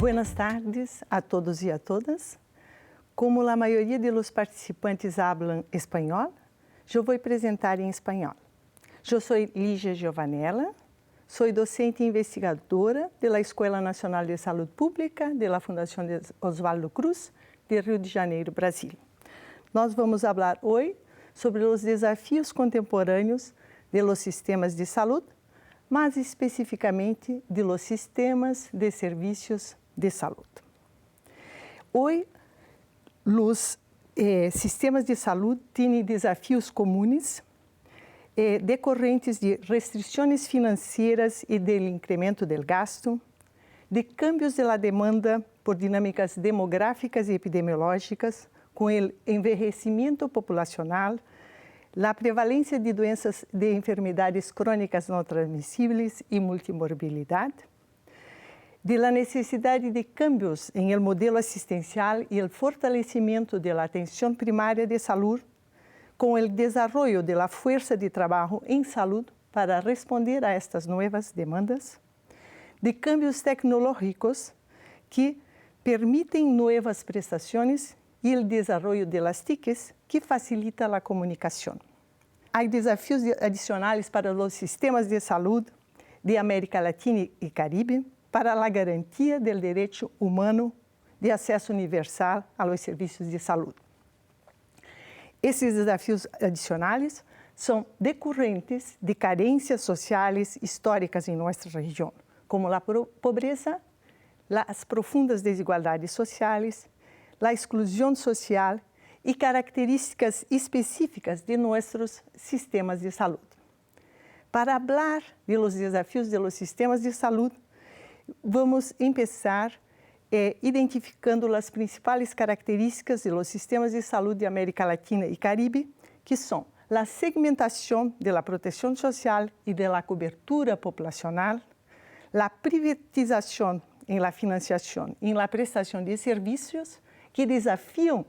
Buenas tardes a todos y a todas. Como la mayoría de los participantes hablan español, yo voy a presentar en español. Yo soy Lígia Giovanella, soy docente e investigadora de la Escuela Nacional de Salud Pública de la Fundación de Oswaldo Cruz, de Rio de Janeiro, Brasil. Nós vamos falar hoje sobre os desafios contemporâneos de los sistemas de saúde, mas especificamente de los sistemas de serviços de saúde. Hoje, os sistemas de saúde têm desafios comuns decorrentes de restrições financeiras e do incremento do gasto, de cambios de la demanda por dinâmicas demográficas e epidemiológicas, com o envelhecimento populacional, a prevalência de doenças de enfermidades crônicas não transmissíveis e multimorbilidade, de la necessidade de cambios em el modelo assistencial e o fortalecimento da atenção primária de saúde, com o desenvolvimento da força de trabalho em saúde para responder a estas novas demandas, de cambios tecnológicos que permitem novas prestações e o desenvolvimento de las TICs que facilita a comunicação. Há desafios adicionais para os sistemas de saúde de América Latina e Caribe para a garantia do direito humano de acesso universal aos serviços de saúde. Esses desafios adicionais são decorrentes de carências sociais históricas em nossa região, como a pobreza, as profundas desigualdades sociais, a exclusão social e características específicas de nossos sistemas de saúde. Para falar de los desafios de los sistemas de saúde, vamos começar identificando as principais características de los sistemas de saúde de América Latina e Caribe, que são a segmentação da proteção social e da cobertura populacional, a privatização em la financiação e na prestação de serviços que desafiam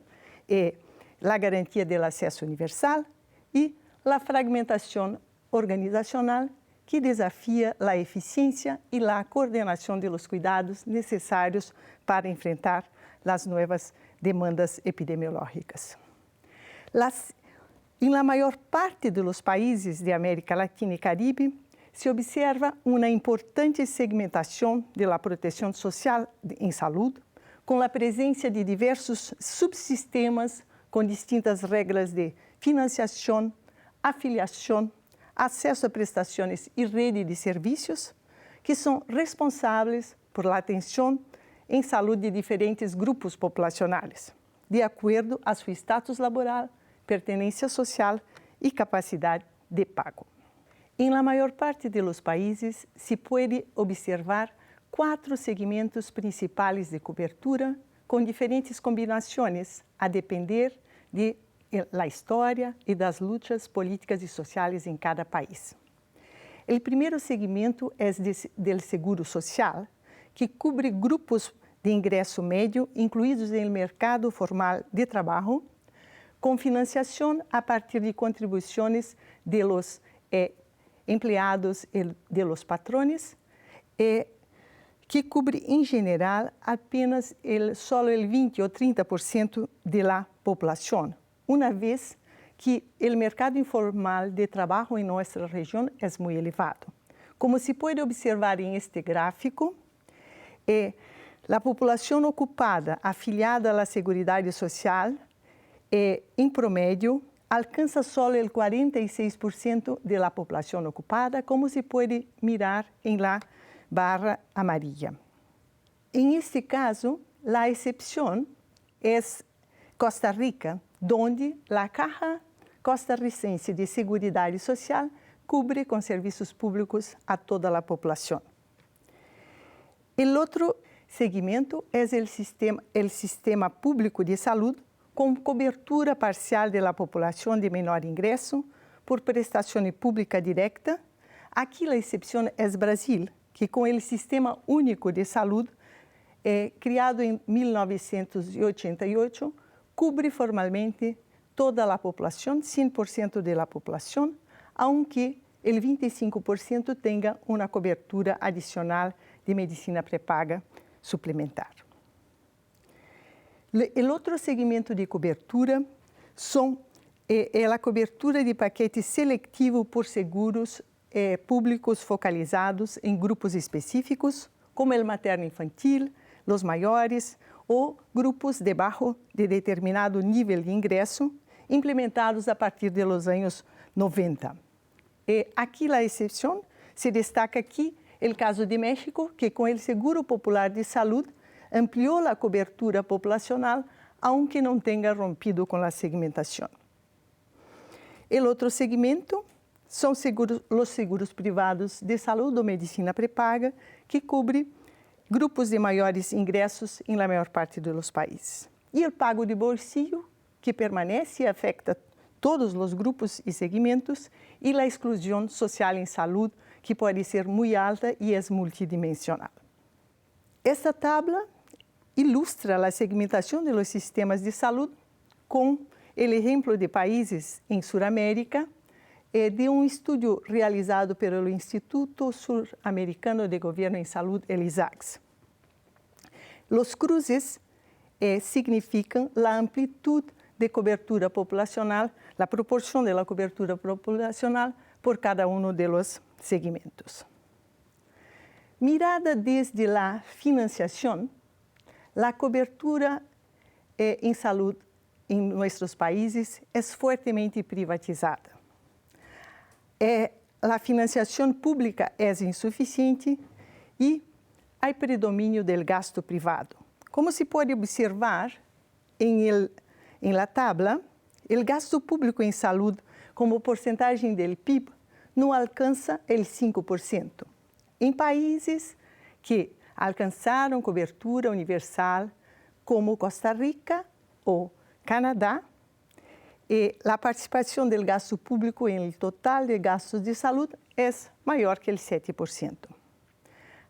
a garantia do acesso universal e a fragmentação organizacional que desafia a eficiência e a coordenação de los cuidados necessários para enfrentar as novas demandas epidemiológicas. Em la maior parte dos países de América Latina e Caribe, se observa uma importante segmentação da proteção social em saúde, com a presença de diversos subsistemas com distintas regras de financiação, afiliação, acesso a prestações e rede de serviços, que são responsáveis por la atenção em saúde de diferentes grupos populacionais, de acordo a seu status laboral, pertenência social e capacidade de pago. Em la maior parte dos países, se pode observar 4 segmentos principais de cobertura, com diferentes combinações, a depender da história e das lutas políticas e sociais em cada país. O primeiro segmento é do seguro social, que cobre grupos de ingresso médio incluídos no mercado formal de trabalho, com financiação a partir de contribuições de los empregados e de los patrones, que cobre, em geral, apenas só 20 ou 30% da população, uma vez que o mercado informal de trabalho em nossa região é muito elevado. Como se pode observar em este gráfico, a população ocupada afiliada à Seguridade Social, em promédio, alcança só o 46% da população ocupada, como se pode mirar em la barra amarilla. En este caso, la excepción es Costa Rica, donde la Caja Costarricense de Seguridade Social cubre com serviços públicos a toda a população. O outro segmento é o sistema público de saúde, com cobertura parcial da população de menor ingresso por prestação pública direta. Aqui a exceção é Brasil, que com o Sistema Único de Saúde, criado em 1988, cubre formalmente toda a população, 100% da população, aunque o 25% tenha uma cobertura adicional de medicina pré-paga suplementar. O outro segmento de cobertura é a cobertura de paquete seletivo por seguros públicos focalizados em grupos específicos, como o materno-infantil, os maiores ou grupos debaixo de determinado nível de ingresso, implementados a partir dos anos 90. Aqui a exceção se destaca aqui o caso de México, que com o Seguro Popular de Saúde ampliou a cobertura populacional, aunque não tenha rompido com a segmentação. O outro segmento são os seguros privados de saúde ou medicina pré-paga, que cobre grupos de maiores ingressos em la maior parte dos países. E o pago de bolsillo, que permanece e afeta todos os grupos e segmentos, e a exclusão social em saúde, que pode ser muito alta e é multidimensional. Esta tabla ilustra a segmentação dos sistemas de saúde com o exemplo de países em Sudamérica de um estudo realizado pelo Instituto Sul-Americano de Governo em Saúde, el ISAGS. Os cruces significam a amplitude de cobertura populacional, a proporção da cobertura populacional por cada dos segmentos. Mirada desde a financiação, a cobertura em saúde em nossos países é fortemente privatizada. A financiação pública é insuficiente e há predomínio do gasto privado. Como se pode observar em la tabla, o gasto público em saúde como porcentagem do PIB não alcança o 5%. Em países que alcançaram cobertura universal, como Costa Rica ou Canadá, a participação do gasto público em total de gastos de saúde é maior que o 7%.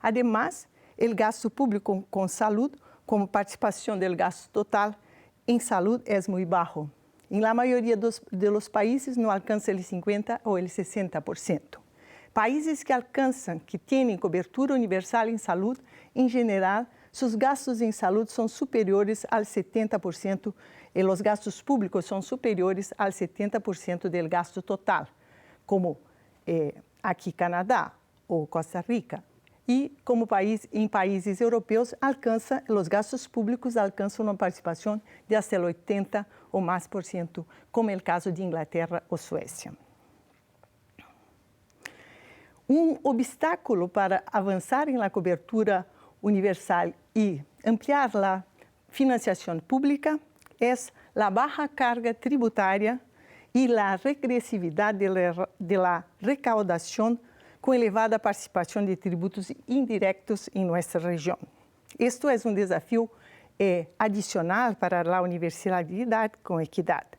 Ademais, o gasto público com saúde, como participação do gasto total em saúde, é muito baixo. Em la maioria dos países não alcança o 50% ou o 60%. Países que alcançam, que têm cobertura universal em saúde, em geral, seus gastos em saúde são superiores ao 70%, e os gastos públicos são superiores ao 70% do gasto total, como aqui Canadá ou Costa Rica. E como em países europeus, os gastos públicos alcançam uma participação de até 80% ou mais por cento, como é o caso de Inglaterra ou Suécia. Um obstáculo para avançar na cobertura universal e ampliar a financiação pública é a baixa carga tributária e a regressividade da recaudação com elevada participação de tributos indiretos em nossa região. Isto é um desafio adicional para a universalidade com equidade.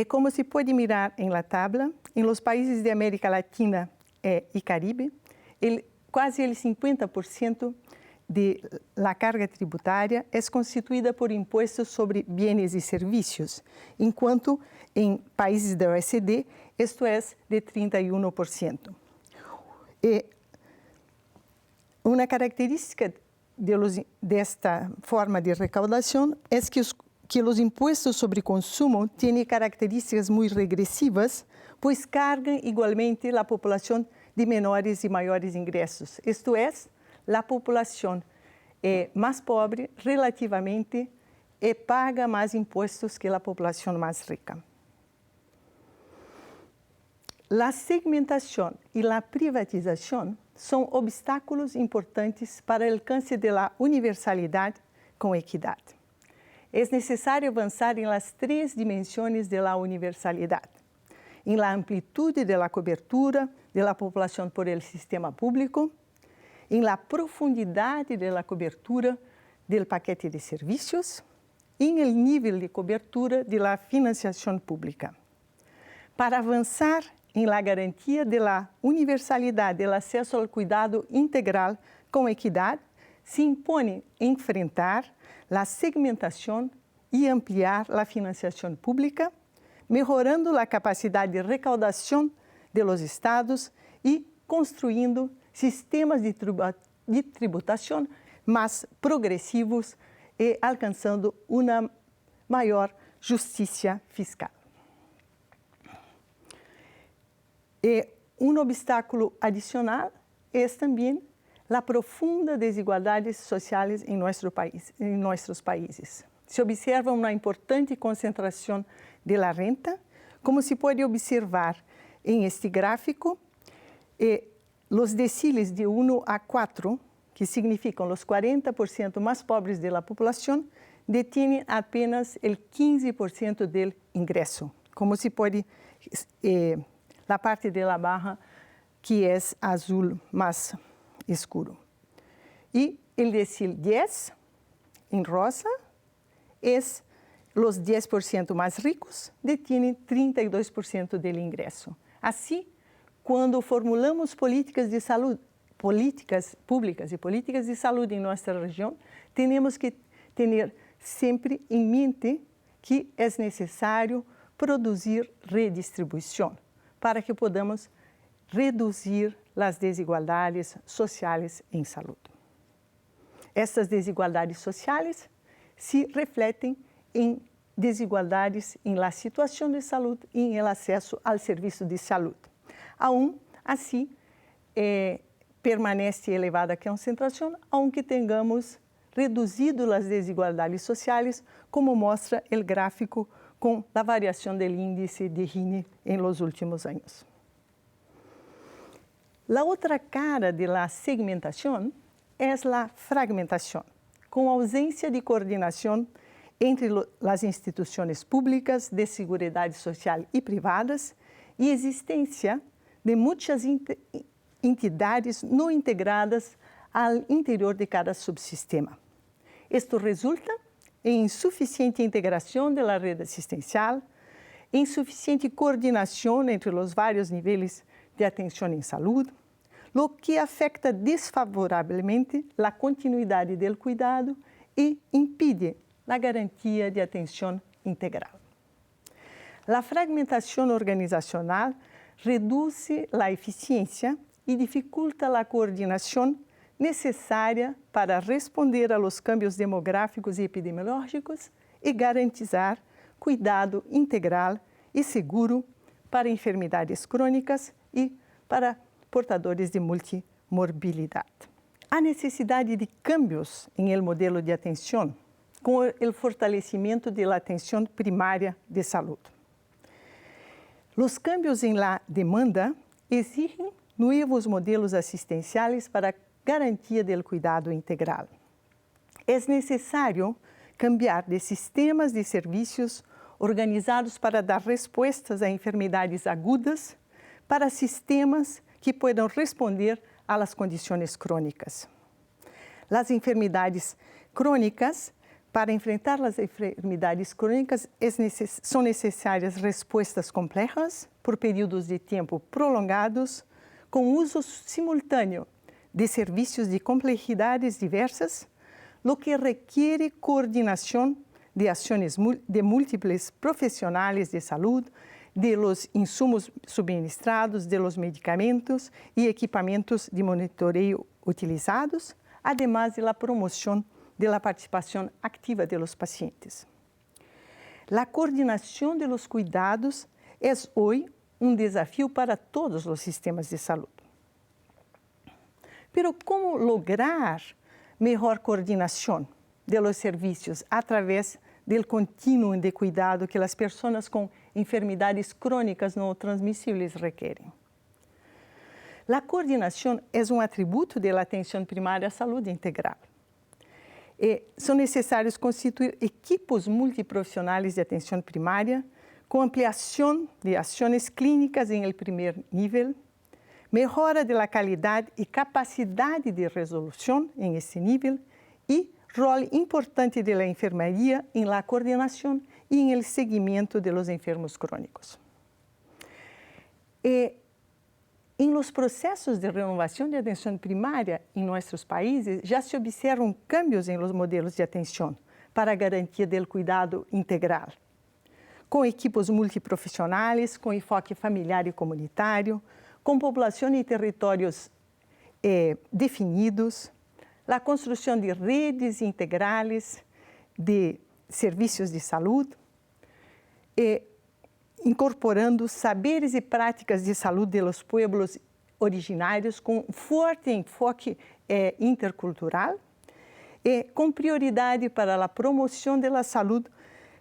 Como se pode mirar em la tabla, em los países de América Latina e Caribe, quase o 50% da carga tributária é constituída por impostos sobre bens e serviços, enquanto em países da OECD isto é de 31%. Uma característica desta forma de recaudação é que os impostos sobre consumo têm características muito regressivas, pois cargam igualmente a população de menores e maiores ingressos. Isto é, a população mais pobre relativamente paga mais impostos que a população mais rica. A segmentação e a privatização são obstáculos importantes para o alcance da universalidade com equidade. É necessário avançar em las três dimensões da universalidade: em la amplitude da cobertura da população por el sistema público, em la profundidade da cobertura do paquete de serviços e em el nível de cobertura da financiação pública. Para avançar em la garantia da universalidade do acesso ao cuidado integral com equidade, se impõe enfrentar a segmentação e ampliar a financiação pública, melhorando a capacidade de recaudação de los estados e construindo sistemas de tributação mais progressivos e alcançando uma maior justiça fiscal. E um obstáculo adicional é também a profunda desigualdades sociais em nossos países. Se observa uma importante concentração da renta, como se pode observar em este gráfico, os deciles de 1 a 4, que significam os 40% mais pobres da população, detêm apenas o 15% do ingresso, como se pode, a parte da barra que é azul mais escuro. E o decil 10, em rosa, os 10% mais ricos detêm 32% do ingresso. Assim, quando formulamos políticas de saúde, políticas públicas e políticas de saúde em nossa região, temos que ter sempre em mente que é necessário produzir redistribuição para que podamos reduzir as desigualdades sociais em saúde. Essas desigualdades sociais se refletem em desigualdades em la situação de saúde e em el acesso ao serviço de saúde. Assim, permanece elevada a concentração, aunque tenhamos reduzido as desigualdades sociais, como mostra o gráfico com a variação do índice de Gini em los últimos anos. A outra cara da segmentação é a fragmentação, com ausência de coordenação entre as instituições públicas de seguridade social e privadas e existência de muitas entidades não integradas ao interior de cada subsistema. Isto resulta em insuficiente integração da rede assistencial, insuficiente coordenação entre os vários níveis de atenção em saúde, o que afeta desfavoravelmente a continuidade do cuidado e impede a garantia de atenção integral. A fragmentação organizacional reduz a eficiência e dificulta a coordenação necessária para responder aos cambios demográficos e epidemiológicos e garantizar cuidado integral e seguro para enfermidades crônicas e para portadores de multimorbilidade. Há necessidade de cambios em el modelo de atenção com o fortalecimento da atenção primária de saúde. Os cambios em la demanda exigem novos modelos assistenciais para a garantia do cuidado integral. É necessário cambiar de sistemas de serviços organizados para dar respostas a enfermidades agudas para sistemas que possam responder às condições crônicas. As enfermidades crônicas, para enfrentar as enfermidades crônicas, são necessárias respostas complexas por períodos de tempo prolongados, com uso simultâneo de serviços de complexidades diversas, o que requer coordenação de ações de múltiples profissionais de saúde, de los insumos subministrados, de los medicamentos e equipamentos de monitoreio utilizados, además de la promoção de la participação ativa de los pacientes. La coordenação de los cuidados é hoje um desafio para todos os sistemas de saúde. Pero como lograr melhor coordenação de los serviços através do contínuo de cuidado que as pessoas com enfermidades crônicas não transmissíveis requerem? A coordenação é um atributo da atenção primária à saúde integral. São necessários constituir equipos multiprofissionais de atenção primária com ampliação de ações clínicas em el primeiro nível, melhora da qualidade e capacidade de resolução em esse nível e rol importante da enfermaria em la coordenação e em el seguimento de los enfermos crônicos. Em los processos de renovação de atenção primária em nossos países, já se observam cambios em los modelos de atenção para a garantia do cuidado integral, com equipos multiprofissionais, com enfoque familiar e comunitário, com população e territórios definidos. la construcción de redes integrales de serviços de saúde, incorporando saberes e práticas de saúde de los pueblos originários com forte enfoque intercultural e com prioridade para a promoção da saúde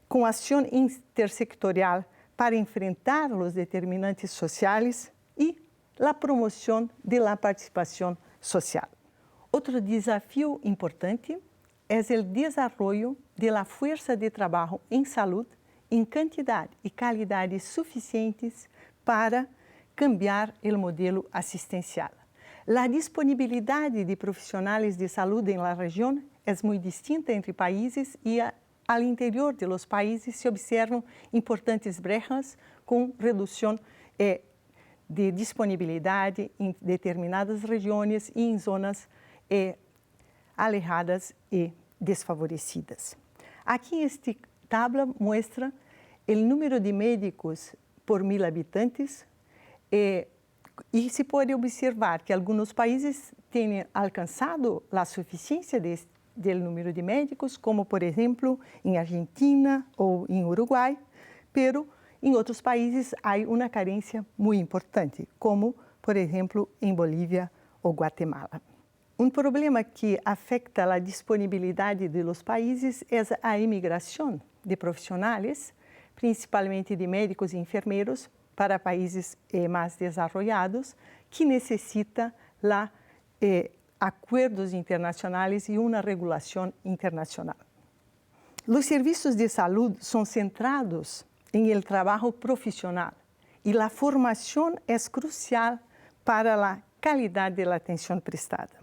com ação intersectorial para enfrentar os determinantes sociais e a promoção da participação social. Outro desafio importante é o desenvolvimento da força de trabalho em saúde em quantidade e qualidade suficientes para cambiar o modelo assistencial. A disponibilidade de profissionais de saúde na região é muito distinta entre países e ao interior de los países se observam importantes brechas com redução de disponibilidade em determinadas regiões e em zonas alejadas e desfavorecidas. Aqui esta tabla mostra o número de médicos por 1000 habitantes e se pode observar que alguns países têm alcançado a suficiência do número de médicos, como por exemplo em Argentina ou em Uruguai, pero em outros países há uma carência muito importante, como por exemplo em Bolívia ou Guatemala. Um problema que afeta a disponibilidade de los países é a imigração de profissionais, principalmente de médicos e enfermeiros, para países mais desenvolvidos, que necessita acordos internacionais e uma regulação internacional. Os serviços de saúde são centrados em el trabalho profissional e a formação é crucial para a qualidade da atenção prestada.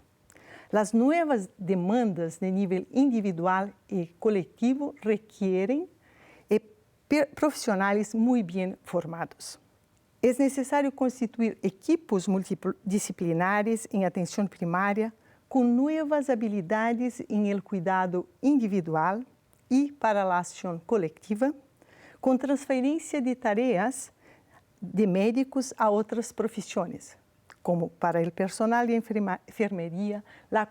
As novas demandas de nível individual e coletivo requerem profissionais muito bem formados. É necessário constituir equipos multidisciplinares em atenção primária com novas habilidades em el cuidado individual e para a ação coletiva, com transferência de tarefas de médicos a outras profissões, como para o personal de enfermeria, a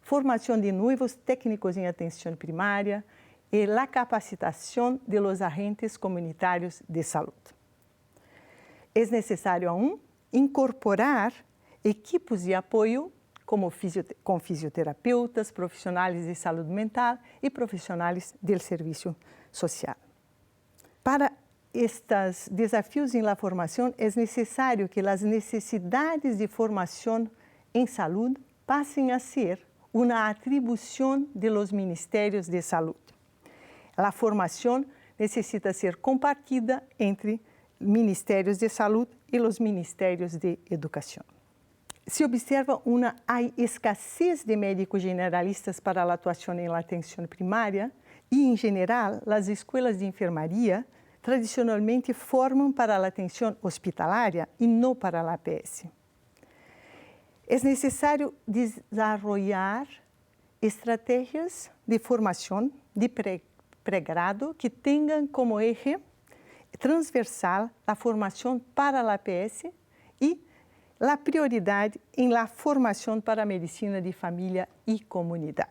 formação de novos técnicos em atenção primária e a capacitação de los agentes comunitários de saúde. É necessário incorporar equipos de apoio com fisioterapeutas, profissionais de saúde mental e profissionais do serviço social. Para estes desafios em la formação, é necessário que as necessidades de formação em saúde passem a ser uma atribuição de los ministérios de saúde. A formação necessita ser compartida entre ministérios de saúde e os ministérios de educação. Se observa uma escassez de médicos generalistas para a atuação em atenção primária e, em geral, as escolas de enfermaria tradicionalmente formam para a atenção hospitalária e não para a APS. É necessário desenvolver estratégias de formação de pré-grado que tenham como eje transversal a formação para a APS e a prioridade em la formação para a medicina de família e comunidade.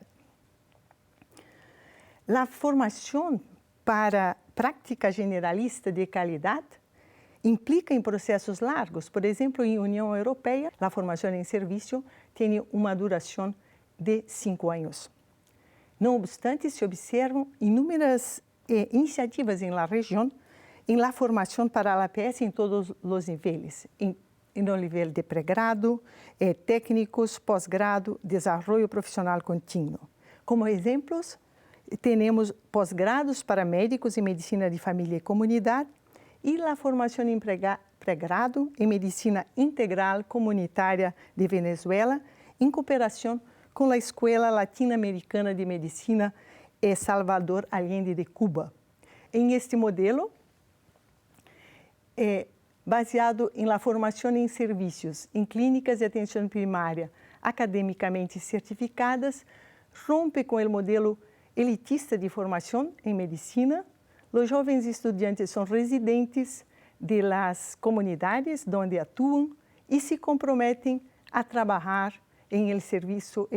A formação para prática generalista de qualidade implica em processos largos. Por exemplo, em União Europeia, a formação em serviço tem uma duração de 5 anos. Não obstante, se observam inúmeras iniciativas em la região em la formação para a APS em todos os níveis, no nível de pré-grado, técnicos, pós-grado, desenvolvimento profissional contínuo. Como exemplos, temos pós-grados para médicos em medicina de família e comunidade e a formação em pré-grado em medicina integral comunitária de Venezuela, em cooperação com a Escola Latino-Americana de Medicina Salvador Allende de Cuba. Em este modelo, baseado em la formação em serviços em clínicas de atenção primária academicamente certificadas, rompe com o modelo elitista de formação em medicina. Os jovens estudantes são residentes de las comunidades onde atuam e se comprometem a trabalhar em el serviço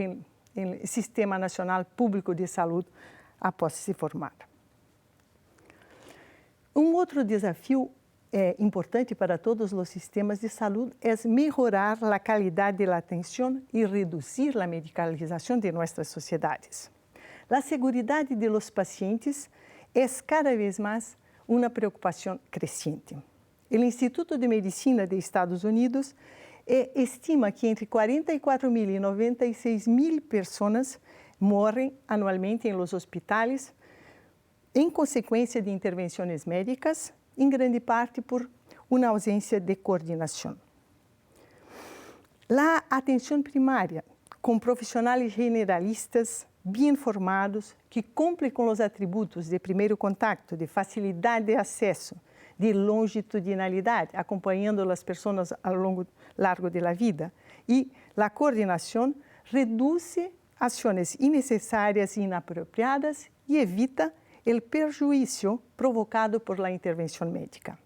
no Sistema Nacional Público de Saúde após se formar. Outro desafio importante para todos os sistemas de saúde é melhorar a qualidade da atenção e reduzir a medicalização de nossas sociedades. A segurança dos pacientes é cada vez mais uma preocupação crescente. O Instituto de Medicina dos Estados Unidos estima que entre 44.000 e 96.000 pessoas morrem anualmente em los hospitais em consequência de intervenções médicas, em grande parte por uma ausência de coordenação. A atenção primária, com profissionais generalistas bem formados, que cumprem com os atributos de primeiro contato, de facilidade de acesso, de longitudinalidade, acompanhando as pessoas ao largo da vida, e a coordenação reduz ações innecessárias e inapropriadas e evita o prejuízo provocado por la intervenção médica.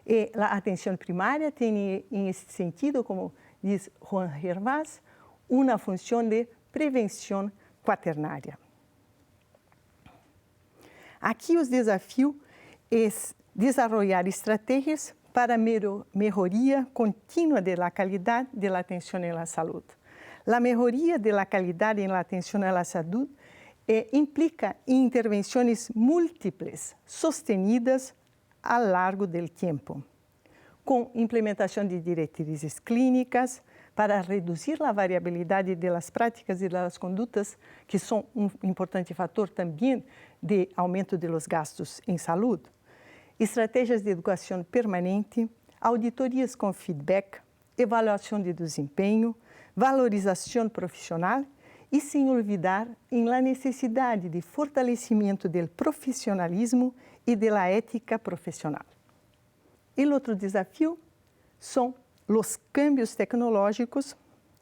E a atenção primária tem, em esse sentido, como diz Juan Hervás, uma função de prevenção quaternária. Aqui os desafios é desenvolver estratégias para melhoria contínua da qualidade da atenção à saúde. A melhoria da qualidade na atenção à saúde implica intervenções múltiplas, sostenidas ao largo do tempo, com implementação de diretrizes clínicas para reduzir a variabilidade das práticas e das condutas, que são importante fator também de aumento dos gastos em saúde, estratégias de educação permanente, auditorias com feedback, avaliação de desempenho, valorização profissional e sem olvidar em la necessidade de fortalecimento do profissionalismo e da ética profissional. O outro desafio são os cambios tecnológicos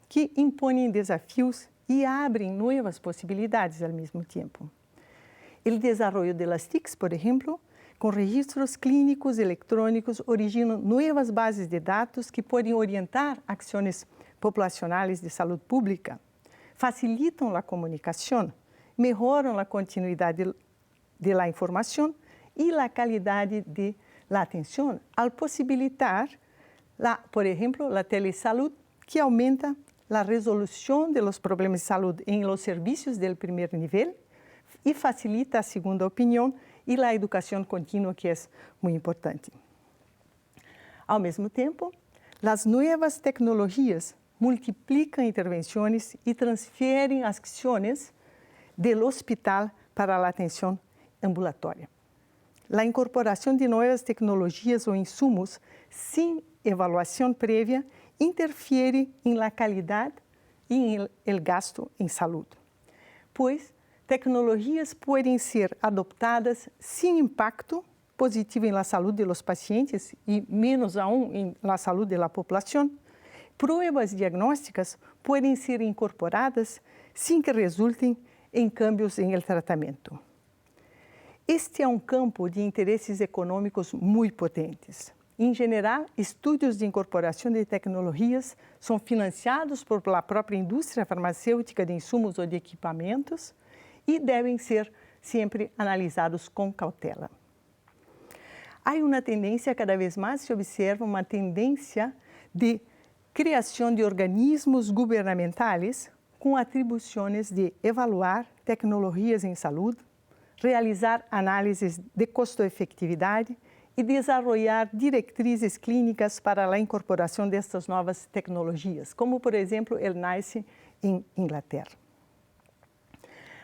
que impõem desafios e abrem novas possibilidades ao mesmo tempo. O desenvolvimento de las TICs, por exemplo, com registros clínicos eletrônicos, originam novas bases de dados que podem orientar ações populacionais de saúde pública, facilitam a comunicação, melhoram a continuidade da informação e a qualidade da atenção, ao possibilitar, por exemplo, a telesaúde, que aumenta a resolução dos problemas de saúde em los serviços do primeiro nível e facilita a segunda opinião e a educação contínua, que é muito importante. Ao mesmo tempo, as novas tecnologias multiplicam intervenções e transferem ações do hospital para a atenção ambulatória. A incorporação de novas tecnologias ou insumos sem avaliação prévia interfere na qualidade e no gasto em saúde, pois tecnologias podem ser adoptadas sem impacto positivo na saúde dos pacientes e menos aún na saúde da população. Provas diagnósticas podem ser incorporadas sem que resultem em cambios no tratamento. Este é campo de interesses econômicos muito potentes. Em geral, estudos de incorporação de tecnologias são financiados por la própria indústria farmacêutica de insumos ou de equipamentos e devem ser sempre analisados com cautela. Há uma tendência, cada vez mais se observa uma tendência de criação de organismos governamentais com atribuições de evaluar tecnologias em saúde, realizar análises de custo-efetividade e desenvolver diretrizes clínicas para a incorporação destas novas tecnologias, como, por exemplo, o NICE em Inglaterra.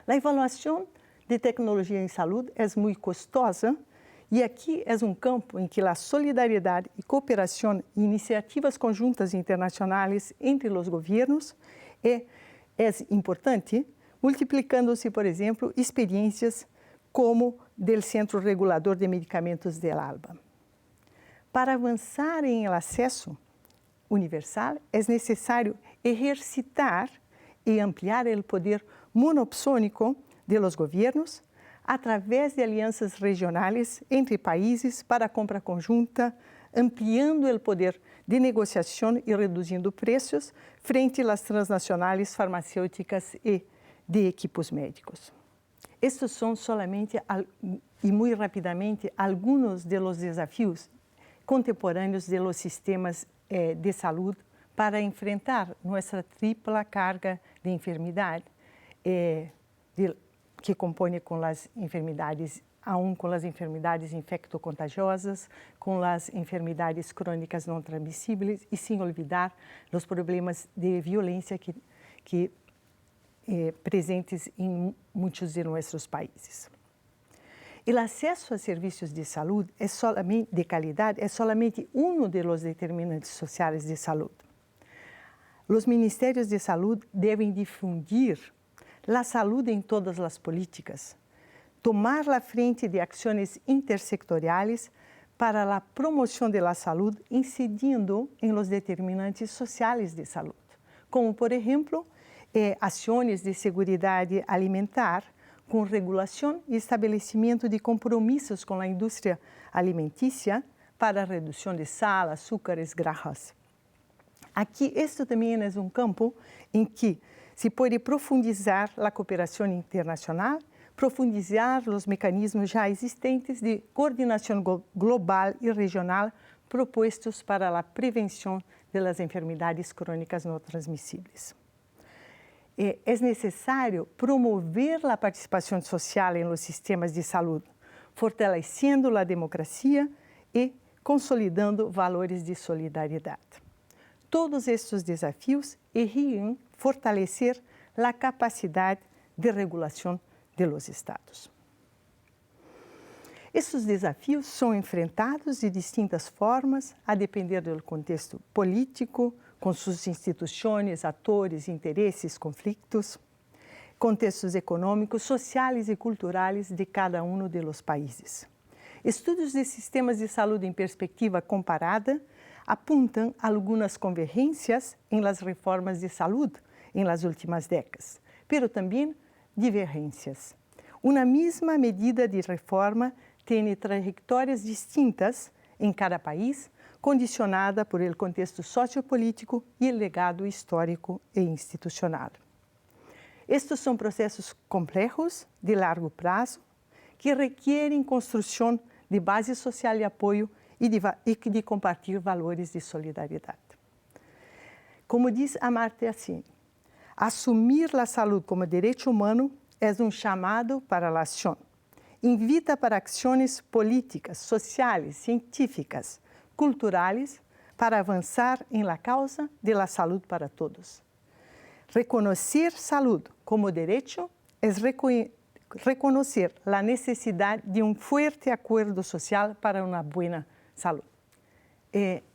A avaliação de tecnologia em saúde é muito custosa e aqui é campo em que a solidariedade e cooperação e iniciativas conjuntas internacionais entre os governos é importante, multiplicando-se, por exemplo, experiências como do Centro Regulador de Medicamentos de ALBA. Para avançar em acesso universal, é necessário exercitar e ampliar o poder monopsônico de los governos através de alianças regionais entre países para a compra conjunta ampliando o poder de negociação e reduzindo preços frente às transnacionais farmacêuticas e de equipos médicos. Estes são solamente e muito rapidamente alguns dos desafios contemporâneos dos sistemas de saúde para enfrentar nossa tripla carga de enfermidade que compõe com as enfermidades com as enfermidades infectocontagiosas, com as enfermidades crônicas não transmissíveis e sem olvidar os problemas de violência que presentes em muitos de nossos países. O acesso a serviços de saúde de qualidade é solamente um dos determinantes sociais de saúde. Os ministérios de saúde devem difundir a saúde em todas as políticas, tomar a frente de ações intersectoriais para a promoção da saúde, incidindo em los determinantes sociais de saúde, como, por exemplo, ações de segurança alimentar, com regulação e estabelecimento de compromissos com a indústria alimentícia para a redução de sal, açúcares, grasas. Aqui, este também é um campo em que se pode profundizar a cooperação internacional, profundizar os mecanismos já existentes de coordenação global e regional propostos para a prevenção das enfermidades crônicas não transmissíveis. É necessário promover a participação social em los sistemas de saúde, fortalecendo a democracia e consolidando valores de solidariedade. Todos estes desafios exigem fortalecer a capacidade de regulação de los Estados. Estes desafios são enfrentados de distintas formas, a depender do contexto político, com suas instituições, atores, interesses, conflitos, contextos econômicos, sociais e culturais de cada um dos países. Estudos de sistemas de saúde em perspectiva comparada apontam algumas convergências em las reformas de saúde em las últimas décadas, pero também divergências. Uma mesma medida de reforma tem trajetórias distintas em cada país, condicionada por el contexto sociopolítico e el legado histórico e institucional. Estes são processos complexos, de largo prazo, que requerem construção de base social e apoio e de compartilhar valores de solidariedade. Como diz Amartya Sen, assumir a saúde como direito humano é um chamado para a ação. Invita para ações políticas, sociais, científicas, culturais para avançar em la causa de la saúde para todos. Reconhecer saúde como direito é reconhecer a necessidade de forte acordo social para uma boa saúde.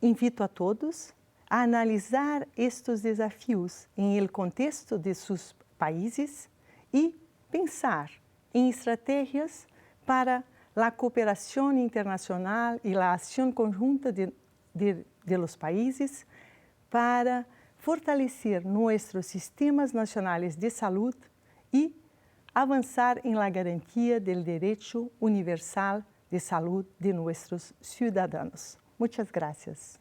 Invito a todos a analisar estes desafios em el contexto de seus países e pensar em estratégias para a cooperação internacional e a ação conjunta de los países para fortalecer nossos sistemas nacionais de saúde e avançar em la garantia do direito universal de saúde de nossos cidadãos. Muitas gracias.